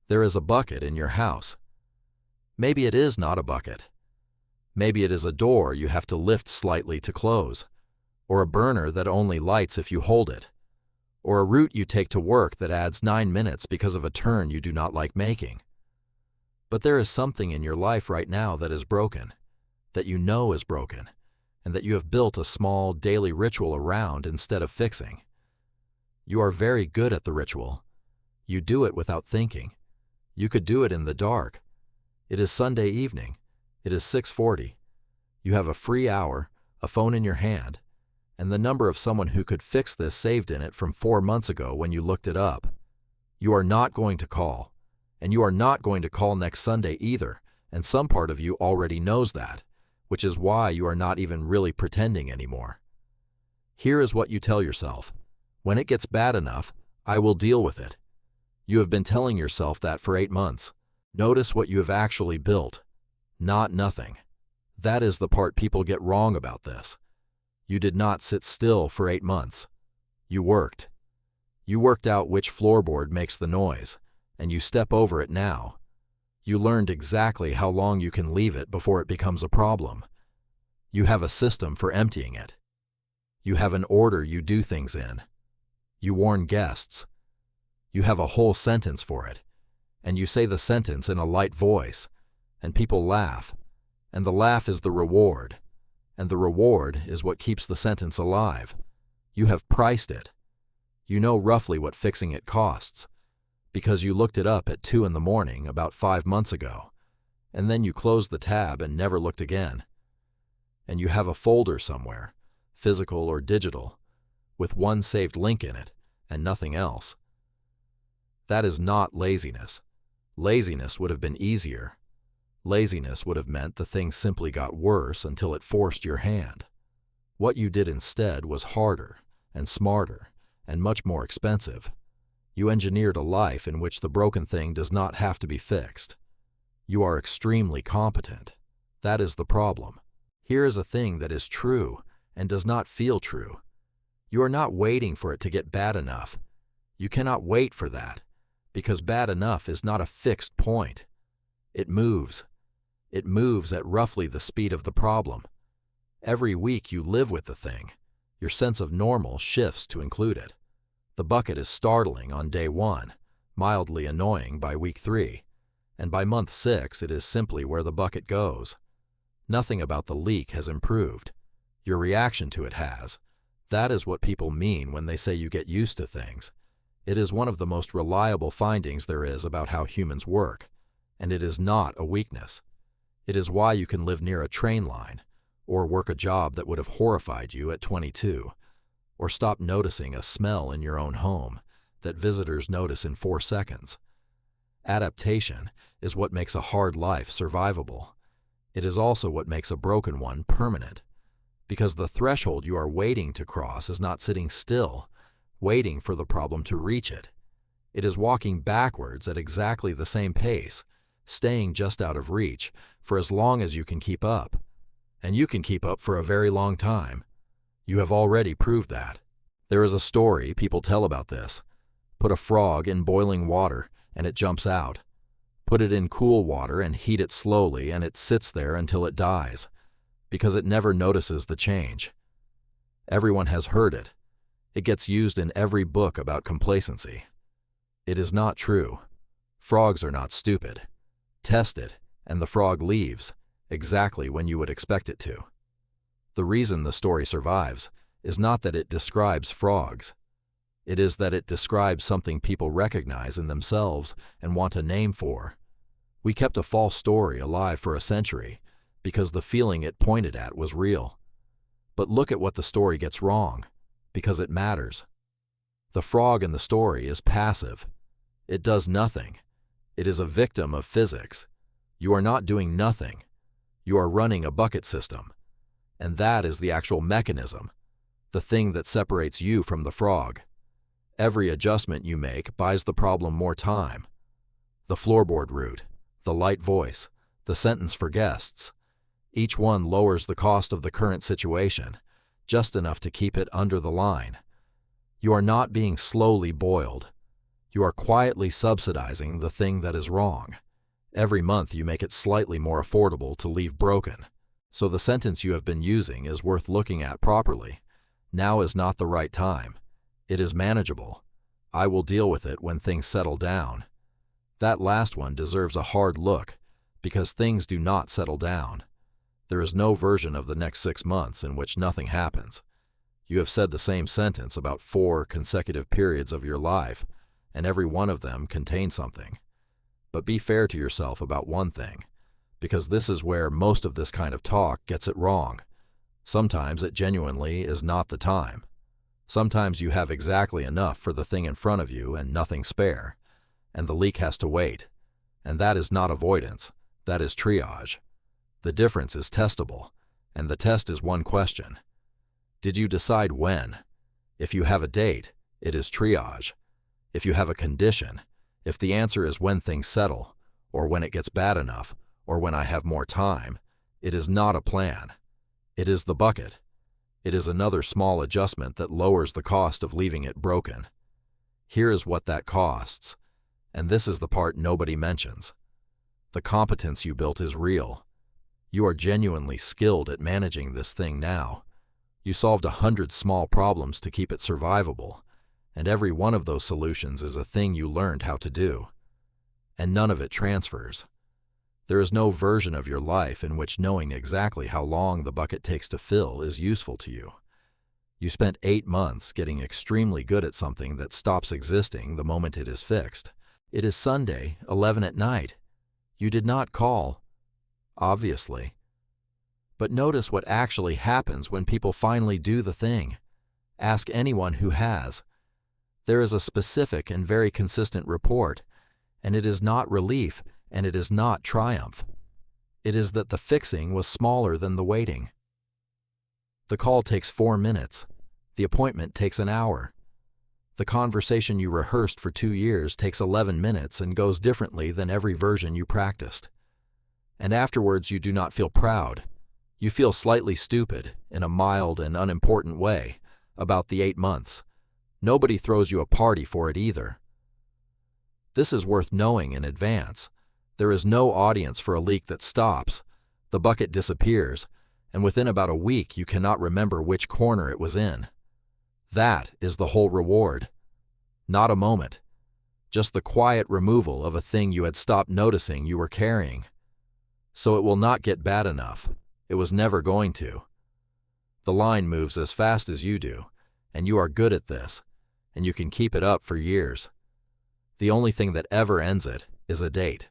There is a bucket in your house. Maybe it is not a bucket. Maybe it is a door you have to lift slightly to close, or a burner that only lights if you hold it, or a route you take to work that adds 9 minutes because of a turn you do not like making. But there is something in your life right now that is broken, that you know is broken, and that you have built a small daily ritual around instead of fixing. You are very good at the ritual. You do it without thinking. You could do it in the dark. It is Sunday evening. It is 6:40. You have a free hour, a phone in your hand, and the number of someone who could fix this saved in it from 4 months ago when you looked it up. You are not going to call, and you are not going to call next Sunday either, and some part of you already knows that, which is why you are not even really pretending anymore. Here is what you tell yourself. When it gets bad enough, I will deal with it. You have been telling yourself that for 8 months. Notice what you have actually built. Not nothing. That is the part people get wrong about this. You did not sit still for 8 months. You worked. You worked out which floorboard makes the noise, and you step over it now. You learned exactly how long you can leave it before it becomes a problem. You have a system for emptying it. You have an order you do things in. You warn guests. You have a whole sentence for it, and you say the sentence in a light voice, and people laugh, and the laugh is the reward, and the reward is what keeps the sentence alive. You have priced it. You know roughly what fixing it costs, because you looked it up at 2 in the morning about 5 months ago, and then you closed the tab and never looked again. And you have a folder somewhere, physical or digital, with one saved link in it and nothing else. That is not laziness. Laziness would have been easier. Laziness would have meant the thing simply got worse until it forced your hand. What you did instead was harder and smarter and much more expensive. You engineered a life in which the broken thing does not have to be fixed. You are extremely competent. That is the problem. Here is a thing that is true and does not feel true. You are not waiting for it to get bad enough. You cannot wait for that, because bad enough is not a fixed point. It moves. It moves at roughly the speed of the problem. Every week you live with the thing. Your sense of normal shifts to include it. The bucket is startling on day 1, mildly annoying by week 3, and by month 6 it is simply where the bucket goes. Nothing about the leak has improved. Your reaction to it has. That is what people mean when they say you get used to things. It is one of the most reliable findings there is about how humans work, and it is not a weakness. It is why you can live near a train line, or work a job that would have horrified you at 22, or stop noticing a smell in your own home that visitors notice in 4 seconds. Adaptation is what makes a hard life survivable. It is also what makes a broken one permanent, because the threshold you are waiting to cross is not sitting still, waiting for the problem to reach it. It is walking backwards at exactly the same pace, staying just out of reach for as long as you can keep up. And you can keep up for a very long time. You have already proved that. There is a story people tell about this. Put a frog in boiling water and it jumps out. Put it in cool water and heat it slowly and it sits there until it dies, because it never notices the change. Everyone has heard it. It gets used in every book about complacency. It is not true. Frogs are not stupid. Test it, and the frog leaves, exactly when you would expect it to. The reason the story survives is not that it describes frogs. It is that it describes something people recognize in themselves and want a name for. We kept a false story alive for a century because the feeling it pointed at was real. But look at what the story gets wrong, because it matters. The frog in the story is passive. It does nothing. It is a victim of physics. You are not doing nothing. You are running a bucket system. And that is the actual mechanism, the thing that separates you from the frog. Every adjustment you make buys the problem more time. The floorboard route, the light voice, the sentence for guests. Each one lowers the cost of the current situation, just enough to keep it under the line. You are not being slowly boiled. You are quietly subsidizing the thing that is wrong. Every month you make it slightly more affordable to leave broken. So the sentence you have been using is worth looking at properly. Now is not the right time. It is manageable. I will deal with it when things settle down. That last one deserves a hard look, because things do not settle down. There is no version of the next 6 months in which nothing happens. You have said the same sentence about 4 consecutive periods of your life, and every one of them contains something. But be fair to yourself about one thing, because this is where most of this kind of talk gets it wrong. Sometimes it genuinely is not the time. Sometimes you have exactly enough for the thing in front of you and nothing spare, and the leak has to wait. And that is not avoidance, that is triage. The difference is testable, and the test is one question. Did you decide when? If you have a date, it is triage. If you have a condition, if the answer is when things settle, or when it gets bad enough, or when I have more time, it is not a plan. It is the bucket. It is another small adjustment that lowers the cost of leaving it broken. Here is what that costs, and this is the part nobody mentions. The competence you built is real. You are genuinely skilled at managing this thing now. You solved 100 small problems to keep it survivable, and every one of those solutions is a thing you learned how to do. And none of it transfers. There is no version of your life in which knowing exactly how long the bucket takes to fill is useful to you. You spent 8 months getting extremely good at something that stops existing the moment it is fixed. It is Sunday, 11 at night. You did not call, obviously. But notice what actually happens when people finally do the thing. Ask anyone who has. There is a specific and very consistent report, and it is not relief, and it is not triumph. It is that the fixing was smaller than the waiting. The call takes 4 minutes. The appointment takes an hour. The conversation you rehearsed for 2 years takes 11 minutes and goes differently than every version you practiced. And afterwards you do not feel proud. You feel slightly stupid, in a mild and unimportant way, about the 8 months. Nobody throws you a party for it either. This is worth knowing in advance. There is no audience for a leak that stops. The bucket disappears, and within about a week you cannot remember which corner it was in. That is the whole reward. Not a moment. Just the quiet removal of a thing you had stopped noticing you were carrying. So it will not get bad enough. It was never going to. The line moves as fast as you do, and you are good at this, and you can keep it up for years. The only thing that ever ends it is a date.